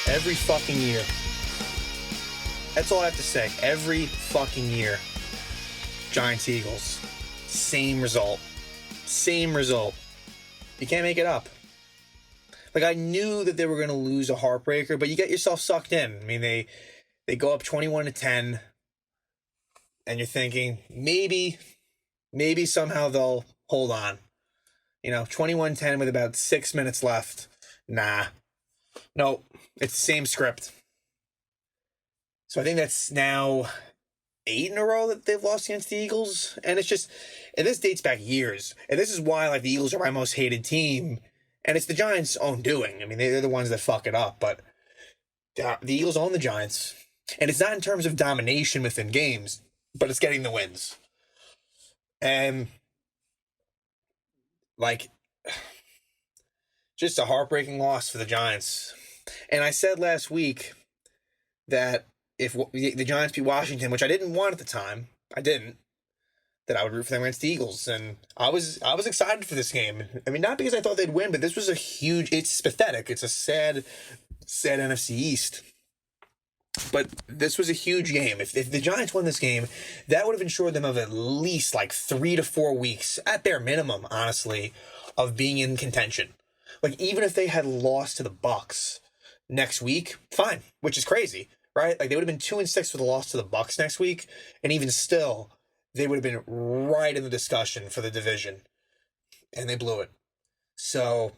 Every fucking year. That's all I have to say. Every fucking year. Giants Eagles. Same result. Same result. You can't make it up. Like, I knew that they were going to lose a heartbreaker, but you get yourself sucked in. I mean, they go up 21-10, and you're thinking, maybe somehow they'll hold on. 21-10 with about 6 minutes left. Nah. No, it's the same script. So I think that's now 8 in a row that they've lost against the Eagles. And this dates back years. And this is why, like, the Eagles are my most hated team. And it's the Giants' own doing. I mean, they're the ones that fuck it up. But the Eagles own the Giants. And it's not in terms of domination within games, but it's getting the wins. And, like, just a heartbreaking loss for the Giants. And I said last week that if the Giants beat Washington, which I didn't want at the time, that I would root for them against the Eagles. And I was excited for this game. I mean, not because I thought they'd win, but this was it's pathetic. It's a sad NFC East. But this was a huge game. If the Giants won this game, that would have ensured them of at least like 3 to 4 weeks, at bare minimum, honestly, of being in contention. Like, even if they had lost to the Bucs next week, fine, which is crazy, right? Like, they would have been 2-6 with a loss to the Bucs next week, and even still, they would have been right in the discussion for the division, and they blew it. So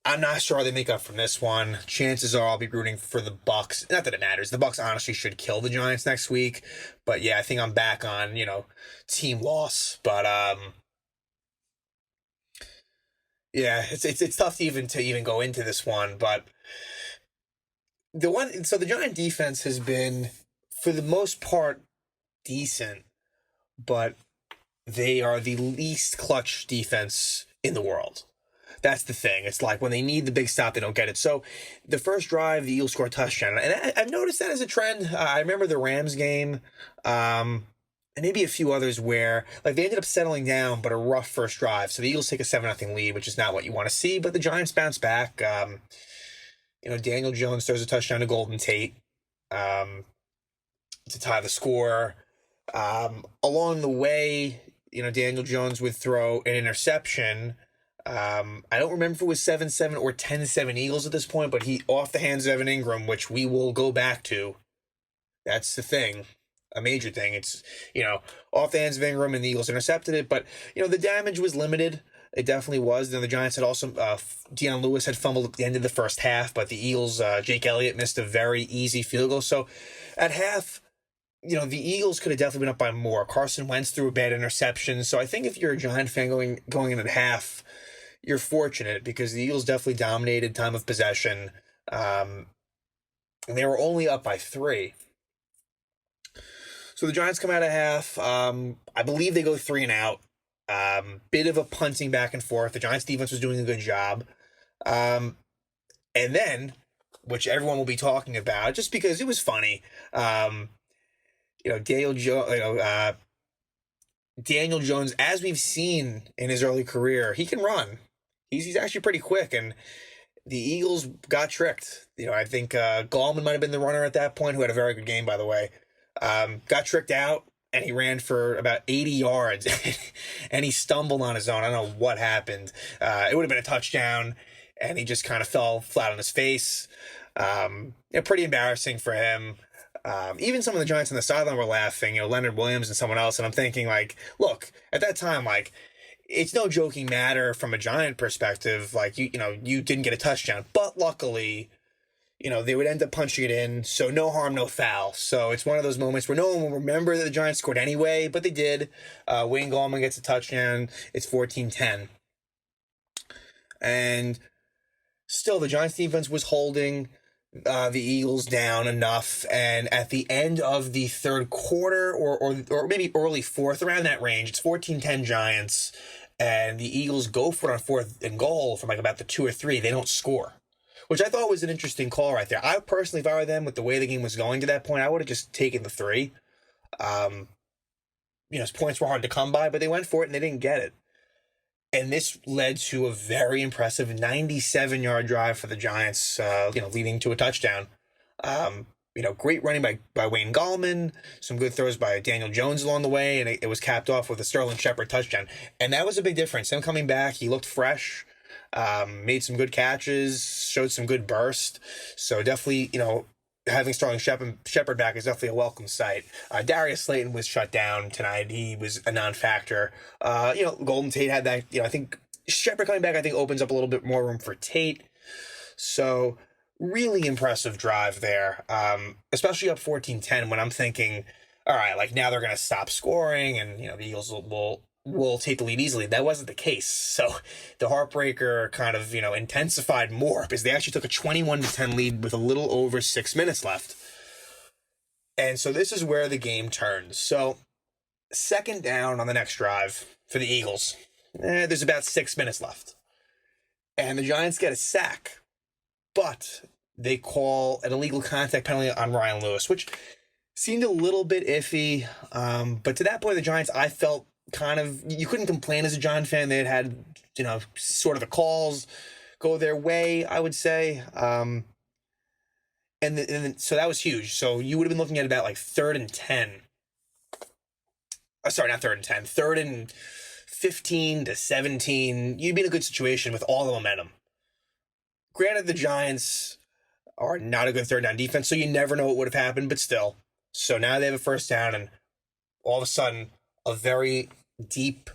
I'm not sure they make up from this one. Chances are I'll be rooting for the Bucs. Not that it matters. The Bucs honestly should kill the Giants next week, but yeah, I think I'm back on team loss. But yeah, it's tough to even go into this one. But the Giant defense has been, for the most part, decent. But they are the least clutch defense in the world. That's the thing. It's like when they need the big stop, they don't get it. So the first drive, the Eagles score a touchdown. And I've noticed that as a trend. I remember the Rams game, and maybe a few others where like they ended up settling down, but a rough first drive. So the Eagles take a 7-0 lead, which is not what you want to see. But the Giants bounce back. Daniel Jones throws a touchdown to Golden Tate to tie the score. Along the way, Daniel Jones would throw an interception. I don't remember if it was 7-7 or 10-7 Eagles at this point, but he off the hands of Evan Ingram, which we will go back to. That's the thing, a major thing. It's, off the hands of Ingram, and the Eagles intercepted it, but, the damage was limited. It definitely was. Then the Giants had also, Deion Lewis had fumbled at the end of the first half, but the Eagles, Jake Elliott missed a very easy field goal. So at half, the Eagles could have definitely been up by more. Carson Wentz threw a bad interception. So I think if you're a Giant fan going in at half, you're fortunate because the Eagles definitely dominated time of possession. And they were only up by 3. So the Giants come out of half. I believe they go 3 and out. Bit of a punting back and forth. The Giants defense was doing a good job. And then, which everyone will be talking about, just because it was funny, Daniel Jones, as we've seen in his early career, he can run. He's actually pretty quick, and the Eagles got tricked. I think Gallman might have been the runner at that point, who had a very good game, by the way. Got tricked out, and he ran for about 80 yards, and he stumbled on his own. I don't know what happened. It would have been a touchdown, and he just kind of fell flat on his face. Pretty embarrassing for him. Even some of the Giants on the sideline were laughing, Leonard Williams and someone else. And I'm thinking, like, look, at that time, like, it's no joking matter from a Giant perspective. Like, you didn't get a touchdown. But luckily, they would end up punching it in. So no harm, no foul. So it's one of those moments where no one will remember that the Giants scored anyway, but they did. Wayne Gallman gets a touchdown. It's 14-10. And still, the Giants defense was holding the Eagles down enough, and at the end of the third quarter, or maybe early fourth, around that range, it's 14-10 Giants, and the Eagles go for it on 4th and goal from like about the 2 or 3. They don't score, which I thought was an interesting call right there. I personally, if I were them, with the way the game was going to that point, I would have just taken the 3. Points were hard to come by, but they went for it and they didn't get it. And this led to a very impressive 97-yard drive for the Giants, leading to a touchdown. Great running by Wayne Gallman, some good throws by Daniel Jones along the way, and it was capped off with a Sterling Shepard touchdown. And that was a big difference. Him coming back, he looked fresh, made some good catches, showed some good burst. So definitely, having Sterling Shepard back is definitely a welcome sight. Darius Slayton was shut down tonight. He was a non-factor. Golden Tate had that. I think Shepard coming back, I think, opens up a little bit more room for Tate. So really impressive drive there, especially up 14-10 when I'm thinking, all right, like now they're going to stop scoring and, the Eagles will take the lead easily. That wasn't the case. So the heartbreaker kind of, intensified more because they actually took a 21-10 lead with a little over 6 minutes left. And so this is where the game turns. So second down on the next drive for the Eagles. There's about 6 minutes left. And the Giants get a sack. But they call an illegal contact penalty on Ryan Lewis, which seemed a little bit iffy. But to that point, the Giants, I felt you couldn't complain as a Giant fan. They had sort of the calls go their way, I would say. So that was huge. So you would have been looking at about like 3rd and 10. Sorry, not 3rd and 10. 3rd and 15 to 17. You'd be in a good situation with all the momentum. Granted, the Giants are not a good third down defense, so you never know what would have happened, but still. So now they have a first down, and all of a sudden, a very deep,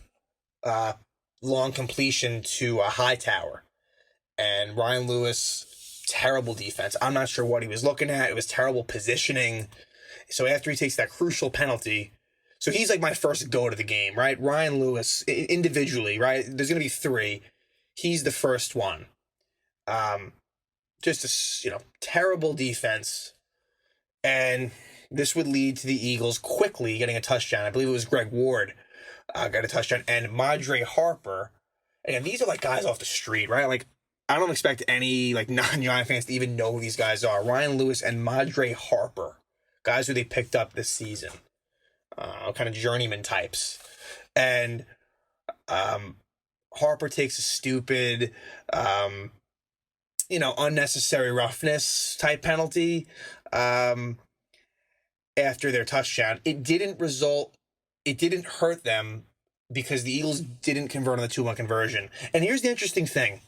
long completion to a Hightower. And Ryan Lewis, terrible defense. I'm not sure what he was looking at. It was terrible positioning. So after he takes that crucial penalty, so he's like my first go to the game, right? Ryan Lewis, individually, right? There's going to be 3. He's the first one. Just a terrible defense, and this would lead to the Eagles quickly getting a touchdown. I believe it was Greg Ward got a touchdown, and Madre Harper. And these are like guys off the street, right? Like I don't expect any like non-Giant fans to even know who these guys are. Ryan Lewis and Madre Harper, guys who they picked up this season, kind of journeyman types, and Harper takes a stupid. Unnecessary roughness type penalty after their touchdown. It didn't hurt them because the Eagles didn't convert on the 2-1 conversion. And here's the interesting thing.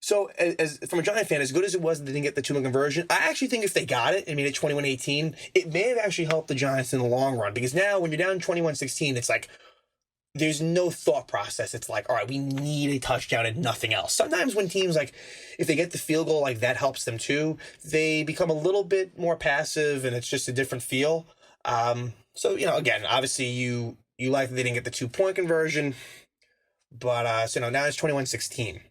So as from a Giant fan, as good as it was that they didn't get the 2-1 conversion, I actually think if they got it and made it 21-18, it may have actually helped the Giants in the long run. Because now when you're down 21-16, it's like, there's no thought process. It's like, all right, we need a touchdown and nothing else. Sometimes when teams, like, if they get the field goal, like, that helps them too, they become a little bit more passive and it's just a different feel. So, again, obviously you like that they didn't get the 2-point conversion, but, now it's 21-16.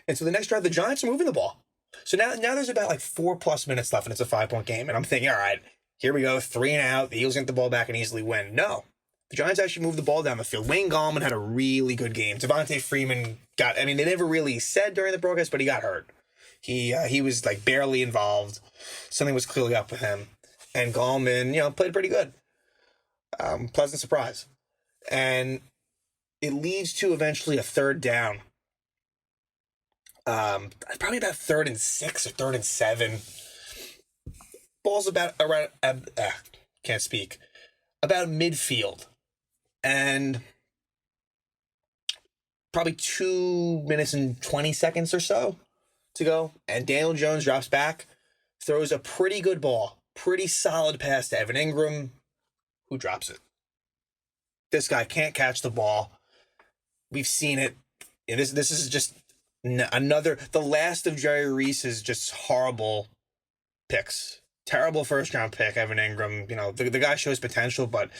And so the next drive, the Giants are moving the ball. So now there's about, like, 4+ minutes left and it's a 5-point game. And I'm thinking, all right, here we go, 3 and out. The Eagles get the ball back and easily win. No. The Giants actually moved the ball down the field. Wayne Gallman had a really good game. Devontae Freeman they never really said during the broadcast, but he got hurt. He was like barely involved. Something was clearly up with him. And Gallman, played pretty good. Pleasant surprise. And it leads to eventually a 3rd down. Probably about 3rd and 6 or 3rd and 7. Ball's about around, can't speak, about midfield. And probably 2 minutes and 20 seconds or so to go. And Daniel Jones drops back, throws a pretty good ball, pretty solid pass to Evan Ingram, who drops it. This guy can't catch the ball. We've seen it. This is just the last of Jerry Reese's just horrible picks. Terrible first-round pick, Evan Ingram. The guy shows potential, but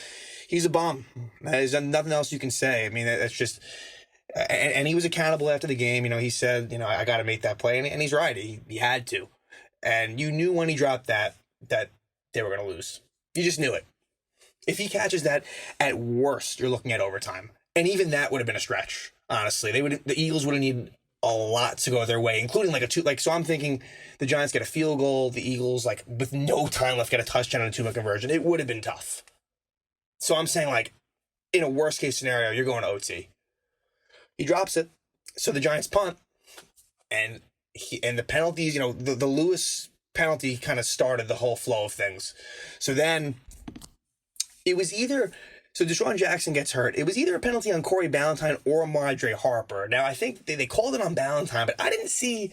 he's a bum. There's nothing else you can say. I mean, that's just... And he was accountable after the game. He said, I got to make that play. And he's right. He had to. And you knew when he dropped that they were going to lose. You just knew it. If he catches that, at worst, you're looking at overtime. And even that would have been a stretch, honestly. The Eagles would have needed a lot to go their way, including so I'm thinking the Giants get a field goal, the Eagles, with no time left, get a touchdown and a 2-point conversion. It would have been tough. So I'm saying, in a worst case scenario, you're going to OT. He drops it. So the Giants punt. And the penalties, the Lewis penalty kind of started the whole flow of things. So then it was either, so Deshaun Jackson gets hurt. It was either a penalty on Corey Ballantyne or Madre Harper. Now, I think they called it on Ballantyne, but I didn't see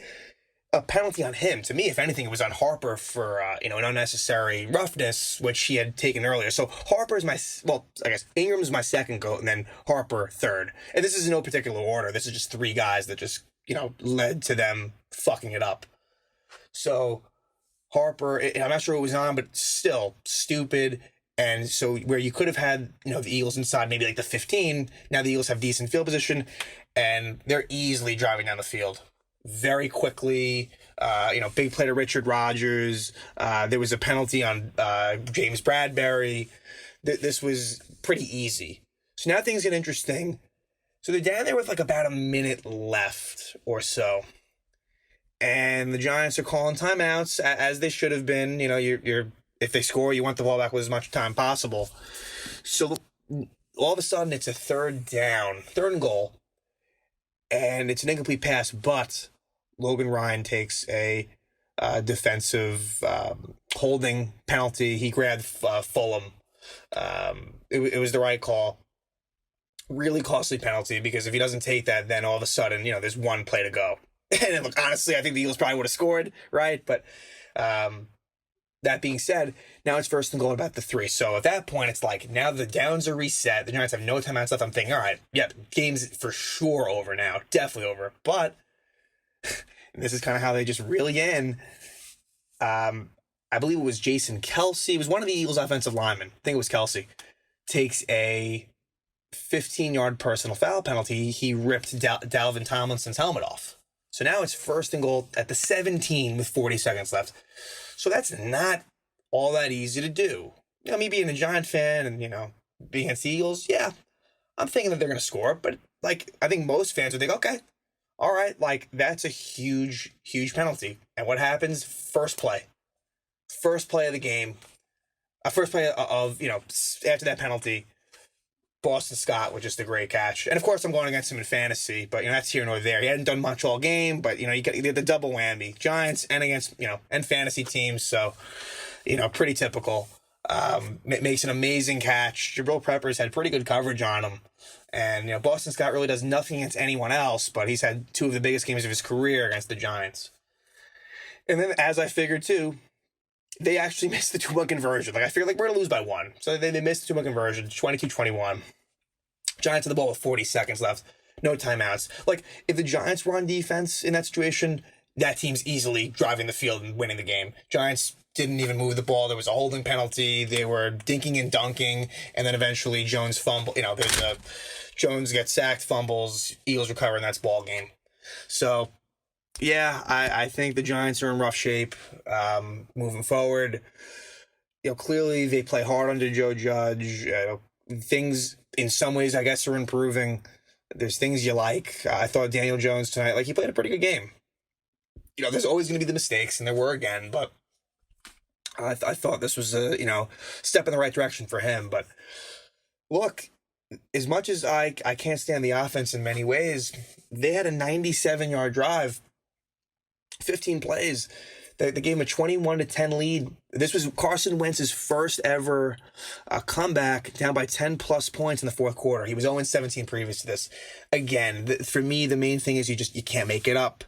a penalty on him. To me, if anything, it was on Harper for, an unnecessary roughness, which he had taken earlier. So Harper's I guess Ingram's my second goat, and then Harper third. And this is in no particular order. This is just three guys that just, led to them fucking it up. So Harper, I'm not sure who was on, but still stupid. And so where you could have had, the Eagles inside maybe like the 15, now the Eagles have decent field position, and they're easily driving down the field very quickly. Big play to Richard Rodgers. There was a penalty on James Bradbury. This was pretty easy. So now things get interesting. So they're down there with like about a minute left or so. And the Giants are calling timeouts, as they should have been. You're if they score, you want the ball back with as much time possible. So all of a sudden, it's a third and goal, and it's an incomplete pass, but Logan Ryan takes a defensive holding penalty. He grabbed Fulham. It was the right call. Really costly penalty, because if he doesn't take that, then all of a sudden, there's one play to go. And look, honestly, I think the Eagles probably would have scored, right? But that being said, now it's first and goal about the 3. So at that point, it's like, now the downs are reset. The Giants have no timeouts left. I'm thinking, all right, game's for sure over now. Definitely over. But this is kind of how they just reel you in. I believe it was Jason Kelce. It was one of the Eagles' offensive linemen. I think it was Kelce. Takes a 15-yard personal foul penalty. He ripped Dalvin Tomlinson's helmet off. So now it's first and goal at the 17 with 40 seconds left. So that's not all that easy to do. Me being a Giant fan and, being against the Eagles, yeah, I'm thinking that they're going to score. But, I think most fans would think, okay, all right, that's a huge, huge penalty. And what happens? First play of the game, first play of, after that penalty, Boston Scott with just a great catch. And, of course, I'm going against him in fantasy, but, that's here nor there. He hadn't done much all game, but, you get the double whammy. Giants and against, and fantasy teams, so, pretty typical. Makes an amazing catch. Jabril Peppers had pretty good coverage on him. And, Boston Scott really does nothing against anyone else, but he's had 2 of the biggest games of his career against the Giants. And then, as I figured, too, they actually missed the 2-point conversion. I figured, we're going to lose by 1. So they missed the 2-point conversion, 22-21. Giants on the ball with 40 seconds left. No timeouts. If the Giants were on defense in that situation, that team's easily driving the field and winning the game. Giants didn't even move the ball. There was a holding penalty. They were dinking and dunking. And then eventually Jones fumble. Jones gets sacked, fumbles, Eagles recover, and that's ball game. So, yeah, I think the Giants are in rough shape moving forward. Clearly they play hard under Joe Judge. Things, in some ways, I guess, are improving. There's things you like. I thought Daniel Jones tonight, he played a pretty good game. There's always going to be the mistakes, and there were again, but I thought this was a, step in the right direction for him. But look, as much as I can't stand the offense in many ways, they had a 97-yard drive, 15 plays. They gave him a 21-10 lead. This was Carson Wentz's first ever comeback, down by 10-plus points in the fourth quarter. He was 0-17 previous to this. Again, for me, the main thing is you can't make it up.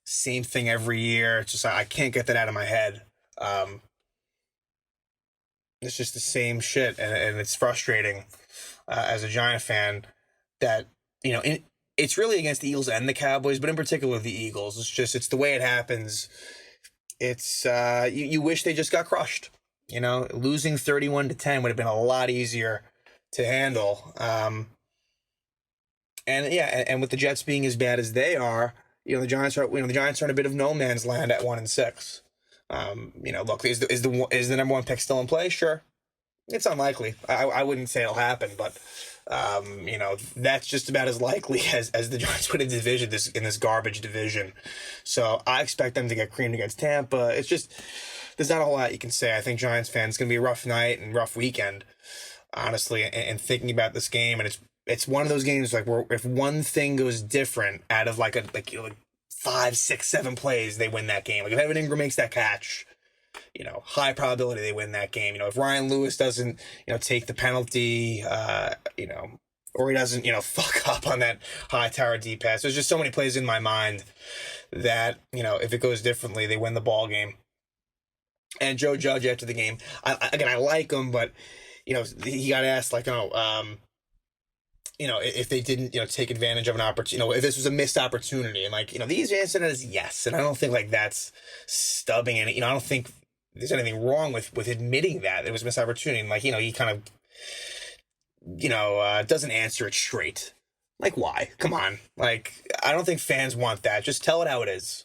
Same thing every year. It's just I can't get that out of my head. It's just the same shit, and it's frustrating as a Giant fan that, it's really against the Eagles and the Cowboys, but in particular the Eagles. It's the way it happens. It's you wish they just got crushed. Losing 31-10 would have been a lot easier to handle. And with the Jets being as bad as they are, the Giants are in a bit of no man's land at 1-6. Look, is the number 1 pick still in play? Sure, it's unlikely. I wouldn't say it'll happen, but that's just about as likely as the Giants win a division in this garbage division. So I expect them to get creamed against Tampa. It's just, there's not a whole lot you can say. I think Giants fans, it's going to be a rough night and rough weekend, honestly, and thinking about this game. And it's one of those games where if one thing goes different out of 5, 6, 7 plays, they win that game. If Evan Ingram makes that catch, high probability they win that game. If Ryan Lewis doesn't, take the penalty, or he doesn't, fuck up on that high tower deep pass. There's just so many plays in my mind that, if it goes differently, they win the ball game. And Joe Judge after the game, I like him, but, he got asked, like, if they didn't, take advantage of an opportunity, if this was a missed opportunity. And, like, the easy answer is yes. And I don't think, like, that's stubbing any, I don't think there's anything wrong with admitting that it was a missed opportunity. And, like, he kind of, doesn't answer it straight. Like, why? Come on. Like, I don't think fans want that. Just tell it how it is.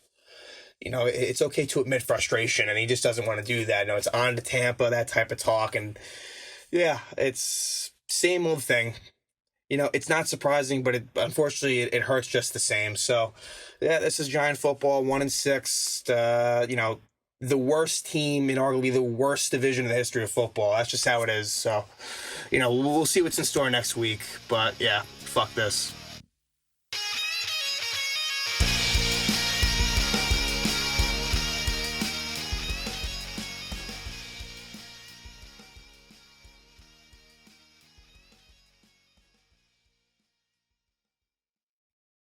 It's okay to admit frustration, and he just doesn't want to do that. It's on to Tampa, that type of talk. And, yeah, it's same old thing. It's not surprising, but unfortunately it hurts just the same. So, yeah, this is Giant football, 1-6. The worst team in arguably the worst division in the history of football. That's just how it is. So, we'll see what's in store next week. But, yeah, fuck this.